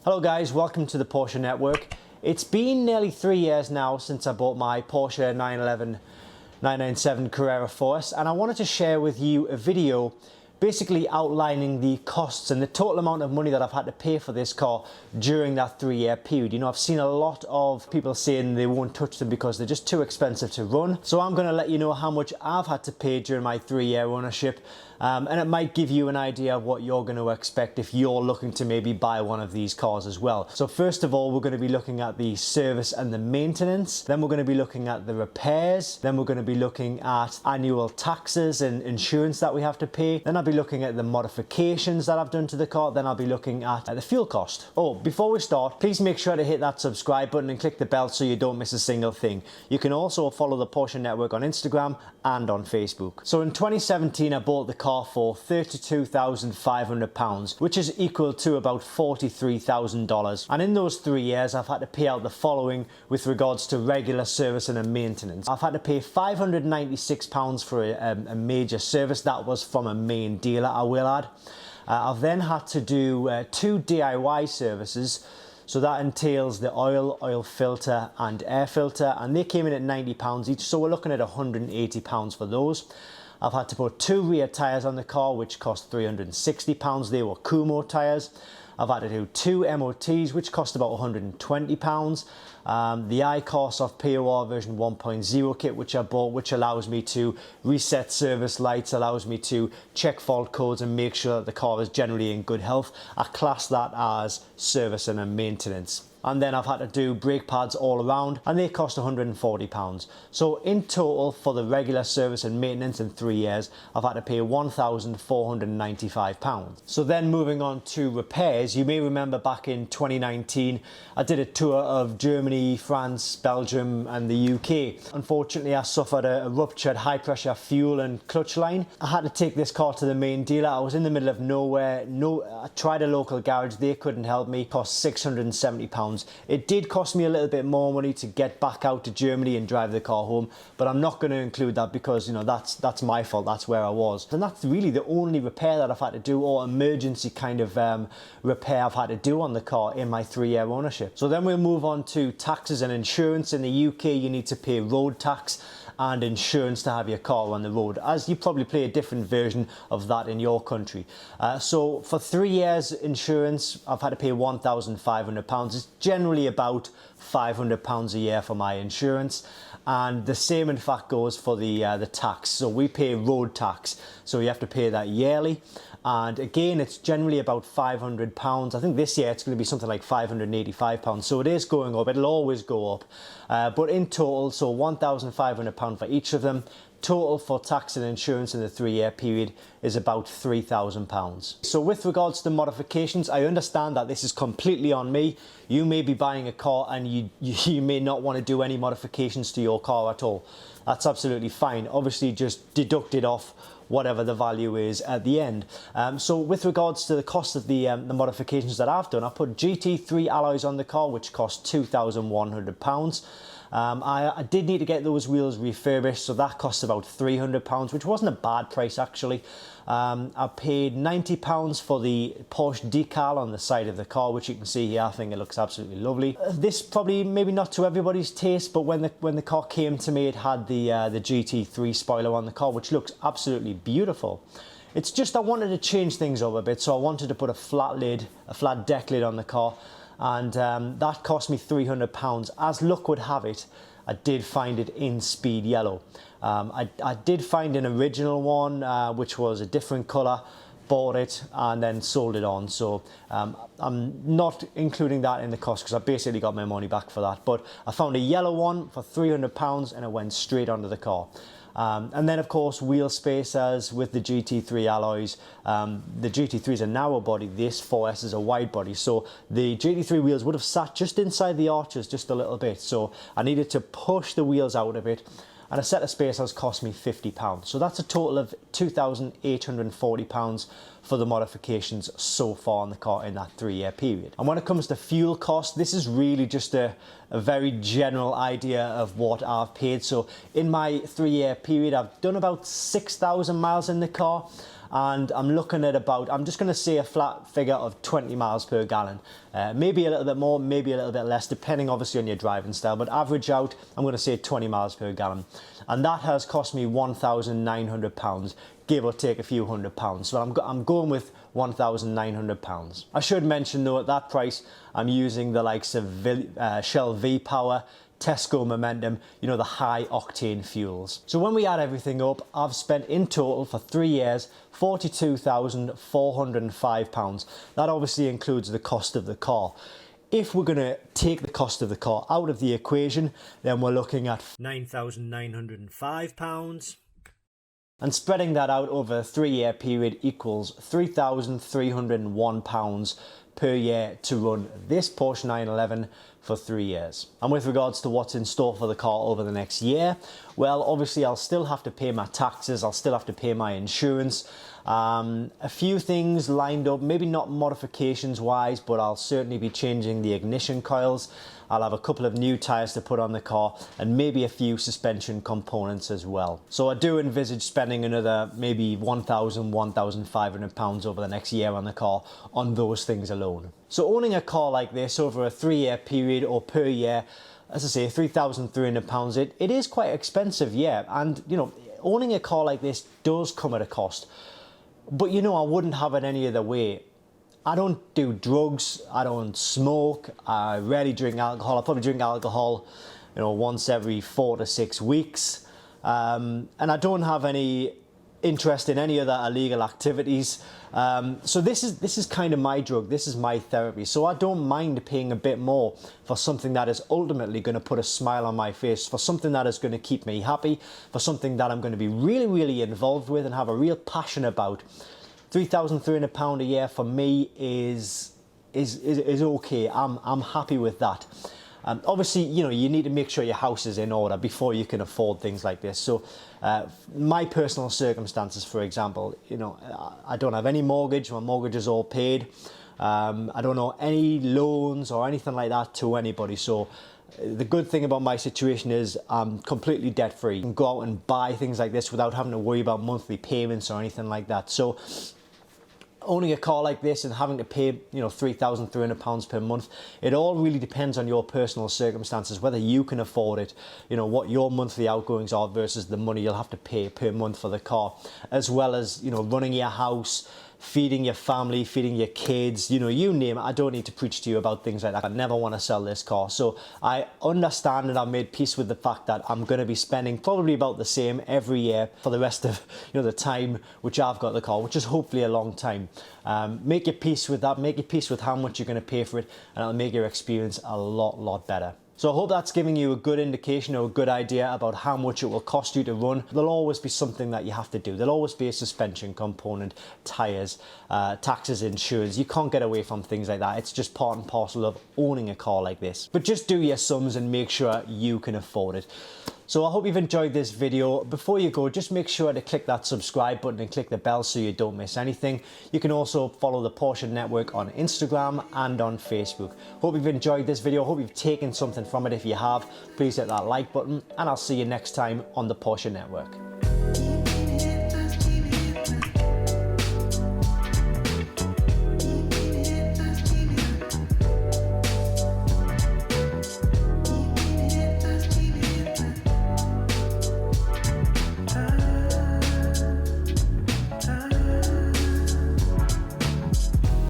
Hello guys, welcome to the Porsche Network. It's been nearly 3 years now since I bought my Porsche 911 997 Carrera 4S, and I wanted to share with you a video basically outlining the costs and the total amount of money that I've had to pay for this car during that 3-year period. You know, I've seen a lot of people saying they won't touch them because they're just too expensive to run. So I'm going to let you know how much I've had to pay during my 3-year ownership. And it might give you an idea of what you're going to expect if you're looking to maybe buy one of these cars as well. So first of all, we're going to be looking at the service and the maintenance. Then we're going to be looking at the repairs. Then we're going to be looking at annual taxes and insurance that we have to pay. Then I'll be looking at the modifications that I've done to the car. Then I'll be looking at the fuel cost. Oh, before we start, please make sure to hit that subscribe button and click the bell so you don't miss a single thing. You can also follow the Porsche Network on Instagram and on Facebook. So in 2017, I bought the car for £32,500, which is equal to about $43,000. And in those 3 years, I've had to pay out the following with regards to regular servicing and maintenance. I've had to pay £596 for a major service. That was from a main dealer, I will add. I've then had to do 2 DIY services. So that entails the oil filter and air filter, and they came in at £90 each. So we're looking at £180 for those. I've had to put 2 rear tyres on the car, which cost £360. They were Kumo tyres. I've had to do 2 MOTs, which cost about £120. The iCar Soft POR version 1.0 kit, which I bought, which allows me to reset service lights, allows me to check fault codes and make sure that the car is generally in good health. I class that as servicing and maintenance. And then I've had to do brake pads all around, and they cost £140. So in total, for the regular service and maintenance in 3 years, I've had to pay £1,495. So then moving on to repairs, you may remember back in 2019, I did a tour of Germany, France, Belgium and the UK. Unfortunately, I suffered a ruptured high pressure fuel and clutch line. I had to take this car to the main dealer. I was in the middle of nowhere. I tried a local garage, they couldn't help me. It cost £670. It did cost me a little bit more money to get back out to Germany and drive the car home, but I'm not going to include that because, you know, that's my fault. That's where I was. And that's really the only repair that I've had to do, or emergency kind of repair I've had to do on the car in my 3-year ownership. So then we'll move on to taxes and insurance. In the UK, you need to pay road tax and insurance to have your car on the road, as you probably pay a different version of that in your country. So for 3 years insurance, I've had to pay £1,500. It's generally about £500 a year for my insurance, and the same in fact goes for the tax. So we pay road tax, so you have to pay that yearly, and again it's generally about £500. I think this year it's going to be something like £585, so it is going up. It'll always go up, but in total, so £1,500 for each of them. Total for tax and insurance in the 3-year period is about £3,000. So with regards to modifications, I understand that this is completely on me. You may be buying a car and you may not want to do any modifications to your car at all. That's absolutely fine. Obviously just deduct it off whatever the value is at the end. So with regards to the cost of the modifications that I've done, I put GT3 alloys on the car, which cost £2,100. I did need to get those wheels refurbished, so that cost about £300, which wasn't a bad price actually. I paid £90 for the Porsche decal on the side of the car, which you can see here. I think it looks absolutely lovely. This probably maybe not to everybody's taste, but when the car came to me, it had the GT3 spoiler on the car, which looks absolutely beautiful. It's just I wanted to change things up a bit, so I wanted to put a flat deck lid on the car, and that cost me £300. As luck would have it, I did find it in speed yellow. I did find an original one, which was a different colour, bought it and then sold it on. So I'm not including that in the cost because I basically got my money back for that. But I found a yellow one for £300 and it went straight onto the car. And then of course wheel spacers with the GT3 alloys. The GT3 is a narrow body, this 4S is a wide body, so the GT3 wheels would have sat just inside the arches just a little bit, so I needed to push the wheels out a bit, and a set of spacers cost me £50. So that's a total of £2,840 for the modifications so far on the car in that 3-year period. And when it comes to fuel cost, this is really just a very general idea of what I've paid. So in my 3-year period, I've done about 6,000 miles in the car, and I'm looking at about, I'm just going to say a flat figure of 20 miles per gallon. Maybe a little bit more, maybe a little bit less, depending obviously on your driving style, but average out, I'm going to say 20 miles per gallon. And that has cost me £1,900, give or take a few £100. So I'm going with £1,900. I should mention though, at that price, I'm using the likes of Shell V-Power, Tesco Momentum, you know, the high octane fuels. So when we add everything up, I've spent in total for 3 years £42,405. That obviously includes the cost of the car. If we're going to take the cost of the car out of the equation, then we're looking at £9,905. And spreading that out over a 3-year period equals £3,301 per year to run this Porsche 911 for 3 years. And with regards to what's in store for the car over the next year, well, obviously I'll still have to pay my taxes, I'll still have to pay my insurance. A few things lined up, maybe not modifications wise, but I'll certainly be changing the ignition coils. I'll have a couple of new tyres to put on the car and maybe a few suspension components as well. So I do envisage spending another maybe £1,000, £1,500 over the next year on the car on those things alone. So owning a car like this over a 3-year period or per year, as I say, £3,300, it is quite expensive, yeah. And you know, owning a car like this does come at a cost. But you know, I wouldn't have it any other way. I don't do drugs, I don't smoke, I rarely drink alcohol. I probably drink alcohol, you know, once every 4 to 6 weeks. And I don't have any interest in any other illegal activities. So this is kind of my drug, this is my therapy. So I don't mind paying a bit more for something that is ultimately going to put a smile on my face, for something that is going to keep me happy, for something that I'm going to be really, really involved with and have a real passion about. £3,300 a year for me is okay. I'm happy with that. Obviously, you know, you need to make sure your house is in order before you can afford things like this. So my personal circumstances, for example, you know, I don't have any mortgage. My mortgage is all paid. I don't owe any loans or anything like that to anybody. So the good thing about my situation is I'm completely debt free. I can go out and buy things like this without having to worry about monthly payments or anything like that. So owning a car like this and having to pay, you know, £3,300 per month, it all really depends on your personal circumstances, whether you can afford it, you know, what your monthly outgoings are versus the money you'll have to pay per month for the car, as well as, you know, running your house, feeding your family, feeding your kids, you know, you name it. I don't need to preach to you about things like that. I never want to sell this car. So I understand and I've made peace with the fact that I'm going to be spending probably about the same every year for the rest of, you know, the time which I've got the car, which is hopefully a long time. Make your peace with that, make your peace with how much you're going to pay for it, and it'll make your experience a lot better. So I hope that's giving you a good indication or a good idea about how much it will cost you to run. There'll always be something that you have to do. There'll always be a suspension component, tyres, taxes, insurance. You can't get away from things like that. It's just part and parcel of owning a car like this. But just do your sums and make sure you can afford it. So I hope you've enjoyed this video. Before you go, just make sure to click that subscribe button and click the bell so you don't miss anything. You can also follow the Porsche Network on Instagram and on Facebook. Hope you've enjoyed this video. Hope you've taken something from it. If you have, please hit that like button and I'll see you next time on the Porsche Network.